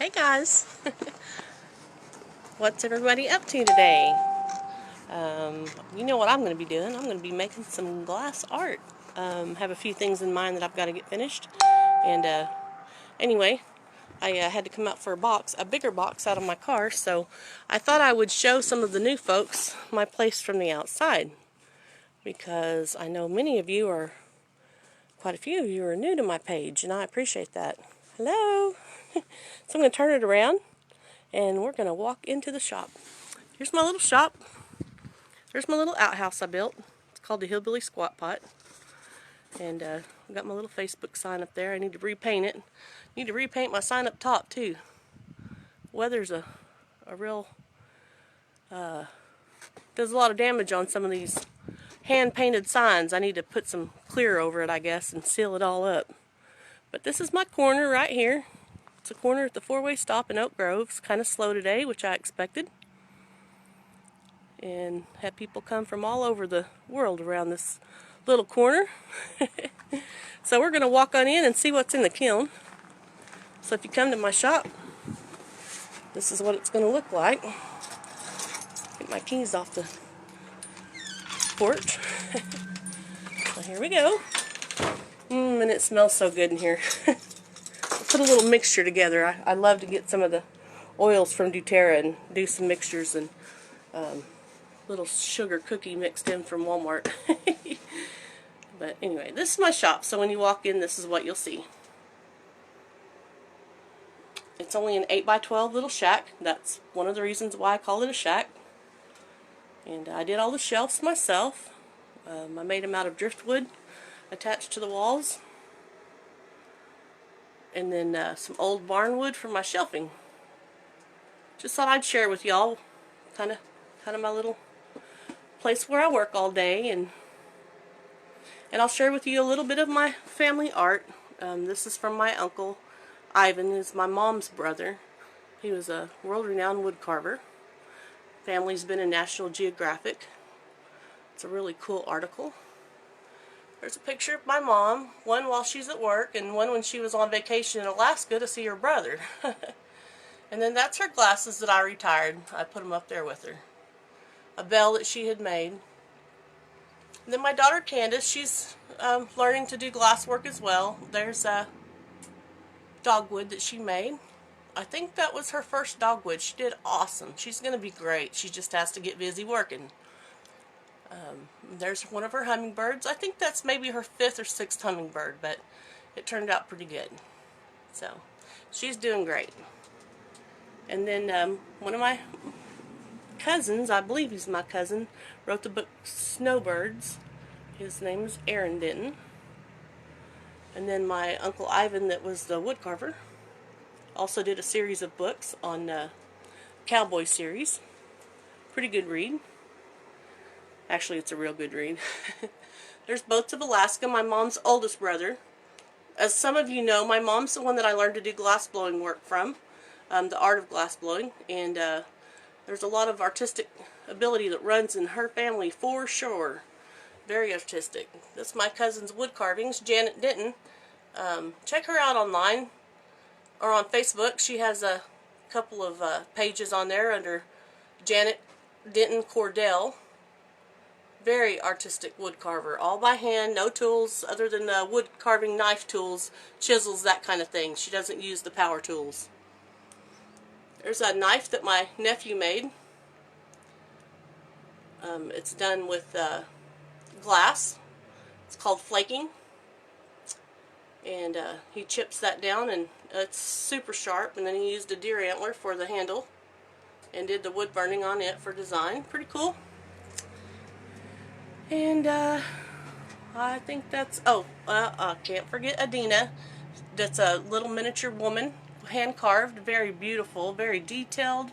Hey guys, what's everybody up to today? You know what I'm going to be doing. I'm going to be making some glass art. Have a few things in mind that I've got to get finished. And anyway, I had to come out for a bigger box out of my car, so I thought I would show some of the new folks my place from the outside. Because I know quite a few of you are new to my page, and I appreciate that. Hello! So I'm going to turn it around, and we're going to walk into the shop. Here's my little shop. There's my little outhouse I built. It's called the Hillbilly Squat Pot. And I've got my little Facebook sign up there. I need to repaint it. Need to repaint my sign up top too. Weather's a real does a lot of damage on some of these hand painted signs. I need to put some clear over it, I guess, and seal it all up. But this is my corner right here. It's a corner at the four-way stop in Oak Grove. It's kind of slow today, which I expected. And had people come from all over the world around this little corner. So we're going to walk on in and see what's in the kiln. So if you come to my shop, this is what it's going to look like. Get my keys off the porch. So here we go. And it smells so good in here. I'll put a little mixture together. I love to get some of the oils from doTERRA and do some mixtures, and little sugar cookie mixed in from Walmart. But anyway, this is my shop, so when you walk in, this is what you'll see. It's only an 8x12 little shack. That's one of the reasons why I call it a shack. And I did all the shelves myself. I made them out of driftwood attached to the walls. And then some old barn wood for my shelving. Just thought I'd share with y'all kind of my little place where I work all day, and I'll share with you a little bit of my family art. This is from my uncle Ivan, who's my mom's brother. He was a world-renowned wood carver. Family's been in National Geographic. It's a really cool article. There's a picture of my mom, one while she's at work and one when she was on vacation in Alaska to see her brother. And then that's her glasses that I retired. I put them up there with her. A bell that she had made. And then my daughter Candace, she's learning to do glass work as well. There's dogwood that she made. I think that was her first dogwood. She did awesome. She's going to be great. She just has to get busy working. There's one of her hummingbirds. I think that's maybe her 5th or 6th hummingbird, but it turned out pretty good. So she's doing great. And then one of my cousins, I believe he's my cousin, wrote the book Snowbirds. His name is Aaron Denton. And then my Uncle Ivan, that was the woodcarver, also did a series of books on cowboy series. Pretty good read. Actually, it's a real good read. There's Boats of Alaska, my mom's oldest brother. As some of you know, my mom's the one that I learned to do glass blowing work from, the art of glass blowing, and there's a lot of artistic ability that runs in her family for sure. Very artistic. This is my cousin's wood carvings, Janet Denton. Check her out online or on Facebook. She has a couple of pages on there under Janet Denton Cordell. Very artistic wood carver, all by hand, no tools other than wood carving knife tools, chisels, that kind of thing. She doesn't use the power tools. There's a knife that my nephew made. It's done with glass. It's called flaking. And he chips that down, and it's super sharp. And then he used a deer antler for the handle and did the wood burning on it for design. Pretty cool. And I think that's, can't forget Adina. That's a little miniature woman, hand carved, very beautiful, very detailed.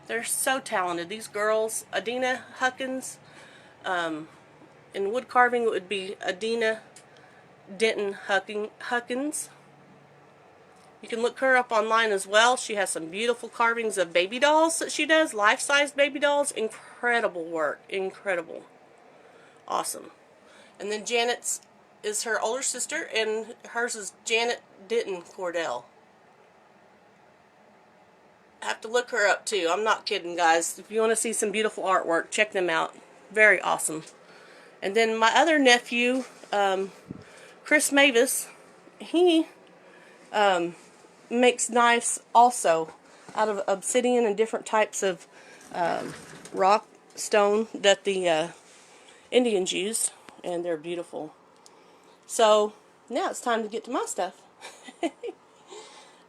They're so talented, these girls. Adina Huckins. In wood carving, it would be Adina Denton Huckins. You can look her up online as well. She has some beautiful carvings of baby dolls that she does, life-size baby dolls. Incredible work, incredible. Awesome. And then Janet's is her older sister, and hers is Janet Denton Cordell. have to look her up too. I'm not kidding, guys. If you want to see some beautiful artwork, check them out. Very awesome. And then my other nephew, Chris Mavis, he makes knives also out of obsidian and different types of rock stone that the Indians used, and they're beautiful. So now it's time to get to my stuff.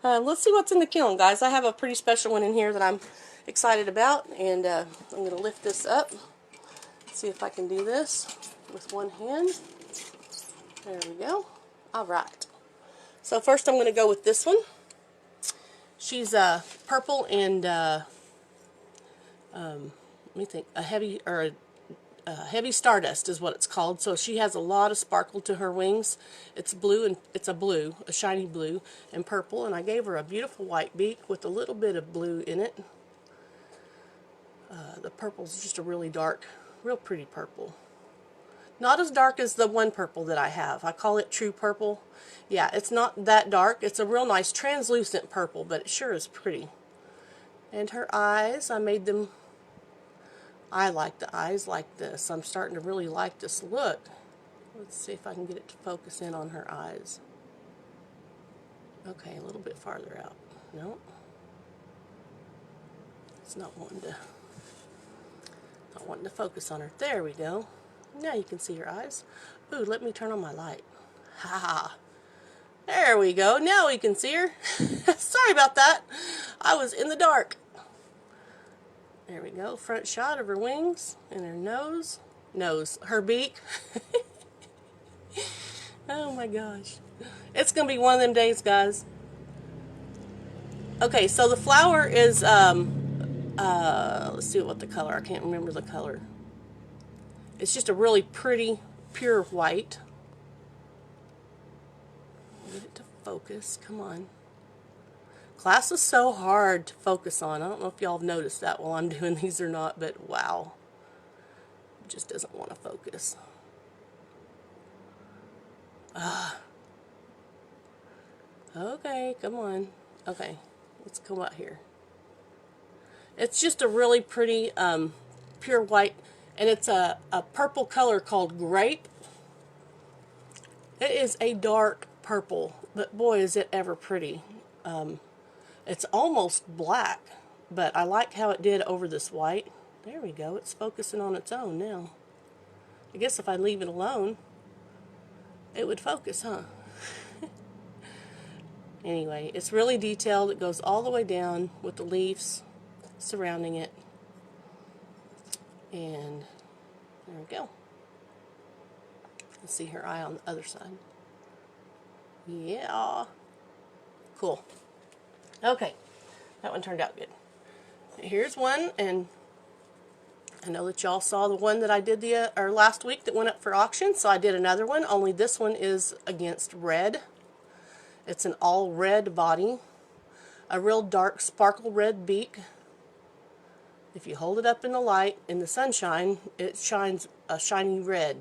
Let's see what's in the kiln, guys. I have a pretty special one in here that I'm excited about, and I'm going to lift this up. See if I can do this with one hand. There we go. Alright. So first I'm going to go with this one. She's purple and let me think, a heavy stardust is what it's called. So she has a lot of sparkle to her wings. It's blue, and it's a shiny blue and purple, and I gave her a beautiful white beak with a little bit of blue in it. The purple's just a really dark, real pretty purple. Not as dark as the one purple that I have. I call it true purple. Yeah, it's not that dark. It's a real nice translucent purple, but it sure is pretty. And her eyes, I made them, I like the eyes like this. I'm starting to really like this look. Let's see if I can get it to focus in on her eyes. Okay, a little bit farther out. Nope. It's not wanting to focus on her. There we go. Now you can see her eyes. Ooh, let me turn on my light. Ha ha. There we go. Now we can see her. Sorry about that. I was in the dark. There we go. Front shot of her wings and her nose. Her beak. Oh my gosh. It's going to be one of them days, guys. Okay, so the flower is, let's see what the color, I can't remember the color. It's just a really pretty, pure white. Get it to focus, come on. Glass is so hard to focus on. I don't know if y'all have noticed that while I'm doing these or not, but wow. It just doesn't want to focus. Okay, come on. Okay, let's come out here. It's just a really pretty, pure white, and it's a purple color called grape. It is a dark purple, but boy is it ever pretty. It's almost black, but I like how it did over this white. There we go, it's focusing on its own now. I guess if I leave it alone, it would focus, huh? Anyway, it's really detailed. It goes all the way down with the leaves surrounding it. And there we go. Let's see her eye on the other side. Yeah. Cool. Okay. That one turned out good. Here's one, and I know that y'all saw the one that I did last week that went up for auction, so I did another one, only this one is against red. It's an all red body, a real dark sparkle red beak. If you hold it up in the light, in the sunshine, it shines a shiny red.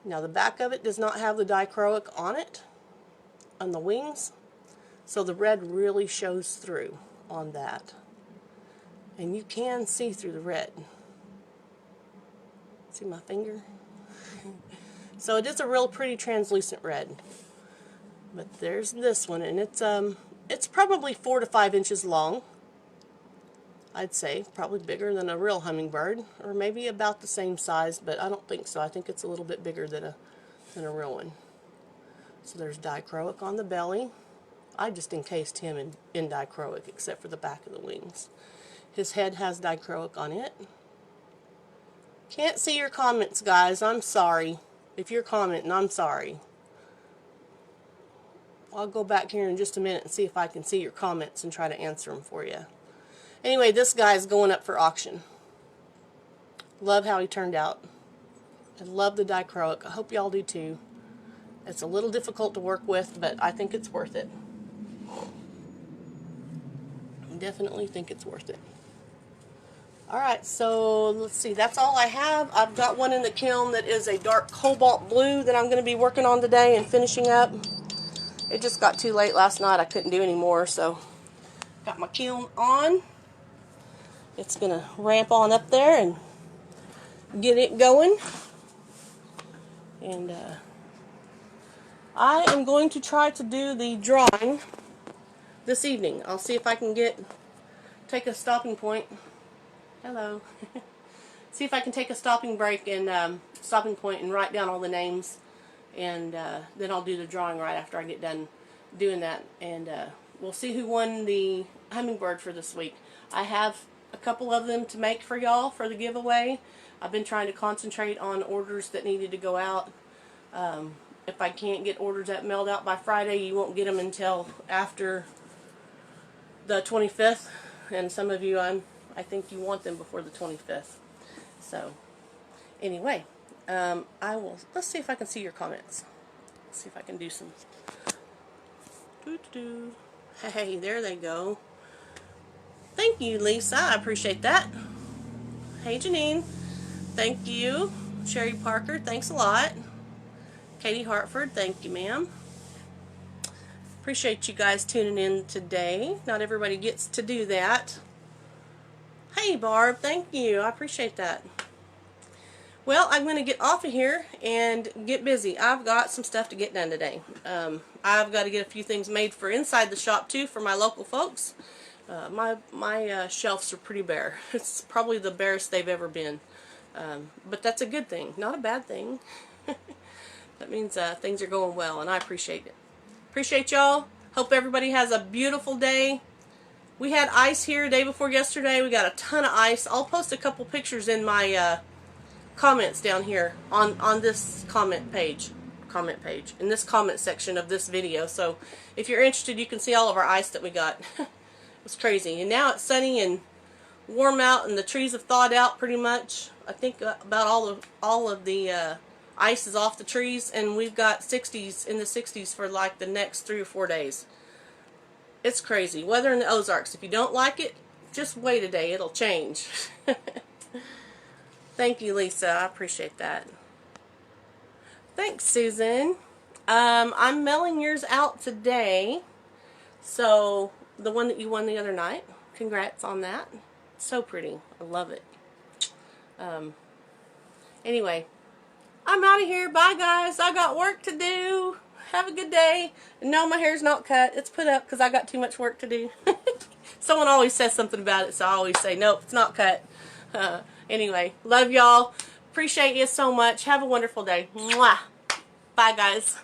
Now the back of it does not have the dichroic on it, on the wings, so the red really shows through on that. And you can see through the red. See my finger? So it is a real pretty translucent red. But there's this one, and it's probably 4 to 5 inches long. I'd say probably bigger than a real hummingbird, or maybe about the same size, but I don't think so. I think it's a little bit bigger than a real one. So there's dichroic on the belly. I just encased him in dichroic, except for the back of the wings. His head has dichroic on it. Can't see your comments, guys. I'm sorry. If you're commenting, I'm sorry. I'll go back here in just a minute and see if I can see your comments and try to answer them for you. Anyway, this guy's going up for auction. Love how he turned out. I love the dichroic. I hope y'all do too. It's a little difficult to work with, but I think it's worth it. I definitely think it's worth it. Alright, so let's see. That's all I have. I've got one in the kiln that is a dark cobalt blue that I'm going to be working on today and finishing up. It just got too late last night. I couldn't do any more, so Got my kiln on. It's going to ramp on up there and get it going. And I am going to try to do the drawing this evening. I'll see if I can take a stopping point. Hello. See if I can take a stopping point and write down all the names, and then I'll do the drawing right after I get done doing that, and we'll see who won the hummingbird for this week. I have a couple of them to make for y'all for the giveaway. I've been trying to concentrate on orders that needed to go out. If I can't get orders that mailed out by Friday, you won't get them until after the 25th, and some of you, I think you want them before the 25th. So, anyway, let's see if I can see your comments. Let's see if I can do some. Hey, there they go. Thank you, Lisa. I appreciate that. Hey, Janine. Thank you. Sherry Parker, thanks a lot. Katie Hartford, thank you, ma'am. Appreciate you guys tuning in today. Not everybody gets to do that. Hey, Barb, thank you. I appreciate that. Well, I'm going to get off of here and get busy. I've got some stuff to get done today. I've got to get a few things made for inside the shop, too, for my local folks. My shelves are pretty bare. It's probably the barest they've ever been. But that's a good thing, not a bad thing. That means things are going well, and I appreciate it. Appreciate y'all. Hope everybody has a beautiful day. We had ice here day before yesterday. We got a ton of ice. I'll post a couple pictures in my comments down here on this comment page, in this comment section of this video. So if you're interested, you can see all of our ice that we got. It was crazy. And now it's sunny and warm out, and the trees have thawed out pretty much. I think about all of the ice is off the trees, and we've got 60s in the 60s for like the next 3 or 4 days. It's crazy. Weather in the Ozarks. If you don't like it, just wait a day. It'll change. Thank you, Lisa. I appreciate that. Thanks, Susan. I'm mailing yours out today. So, the one that you won the other night. Congrats on that. So pretty. I love it. Anyway, I'm out of here. Bye, guys. I got work to do. Have a good day. No, my hair's not cut. It's put up because I got too much work to do. Someone always says something about it, so I always say, nope, it's not cut. Anyway, love y'all. Appreciate you so much. Have a wonderful day. Mwah. Bye, guys.